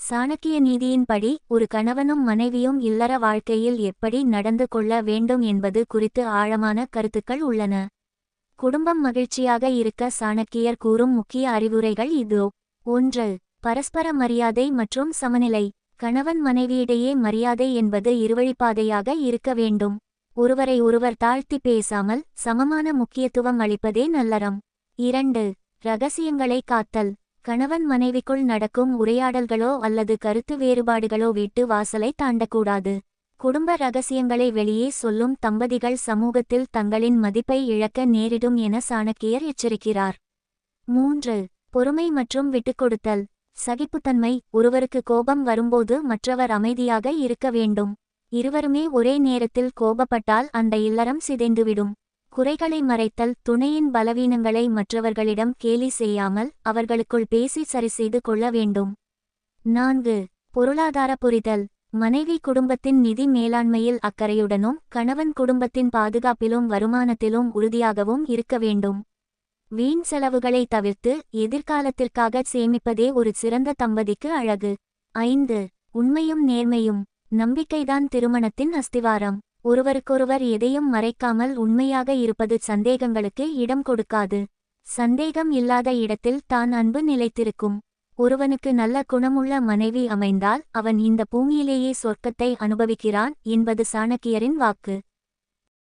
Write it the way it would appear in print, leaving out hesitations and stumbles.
சாணக்கிய நீதியின்படி ஒரு கணவனும் மனைவியும் இல்லற வாழ்க்கையில் எப்படி நடந்து கொள்ள வேண்டும் என்பது குறித்து ஆழமான கருத்துக்கள் உள்ளன. குடும்பம் மகிழ்ச்சியாக இருக்க சாணக்கியர் கூறும் முக்கிய அறிவுரைகள் இதோ. 1. பரஸ்பர மரியாதை மற்றும் சமநிலை. கணவன் மனைவியிடையே மரியாதை என்பது இருவழிப்பாதையாக இருக்க வேண்டும். ஒருவரை ஒருவர் தாழ்த்தி பேசாமல் சமமான முக்கியத்துவம் அளிப்பதே நல்லறம். 2. இரகசியங்களை காத்தல். கணவன் மனைவிக்குள் நடக்கும் உரையாடல்களோ அல்லது கருத்து வேறுபாடுகளோ வீட்டு வாசலை தாண்டக்கூடாது. குடும்ப இரகசியங்களை வெளியே சொல்லும் தம்பதிகள் சமூகத்தில் தங்களின் மதிப்பை இழக்க நேரிடும் என சாணக்கியர் எச்சரிக்கிறார். 3. பொறுமை மற்றும் விட்டுக்கொடுத்தல். சகிப்புத்தன்மை. ஒருவருக்கு கோபம் வரும்போது மற்றவர் அமைதியாக இருக்க வேண்டும். இருவருமே ஒரே நேரத்தில் கோபப்பட்டால் அந்த இல்லறம் சிதைந்துவிடும். குறைகளை மறைத்தல். துணையின் பலவீனங்களை மற்றவர்களிடம் கேலி செய்யாமல் அவர்களுக்குள் பேசி சரிசெய்து கொள்ள வேண்டும். 4. பொருளாதார புரிதல். மனைவி குடும்பத்தின் நிதி மேலாண்மையில் அக்கறையுடனும் கணவன் குடும்பத்தின் பாதுகாப்பிலும் வருமானத்திலும் உறுதியாகவும் இருக்க வேண்டும். வீண் செலவுகளை தவிர்த்து எதிர்காலத்திற்காக சேமிப்பதே ஒரு சிறந்த தம்பதிக்கு அழகு. 5. உண்மையும் நேர்மையும். நம்பிக்கைதான் திருமணத்தின் அஸ்திவாரம். ஒருவருக்கொருவர் எதையும் மறைக்காமல் உண்மையாக இருப்பது சந்தேகங்களுக்கு இடம் கொடுக்காது. சந்தேகம் இல்லாத இடத்தில் தான் அன்பு நிலைத்திருக்கும். ஒருவனுக்கு நல்ல குணமுள்ள மனைவி அமைந்தால் அவன் இந்த பூமியிலேயே சொர்க்கத்தை அனுபவிக்கிறான் என்பது சாணக்கியரின் வாக்கு.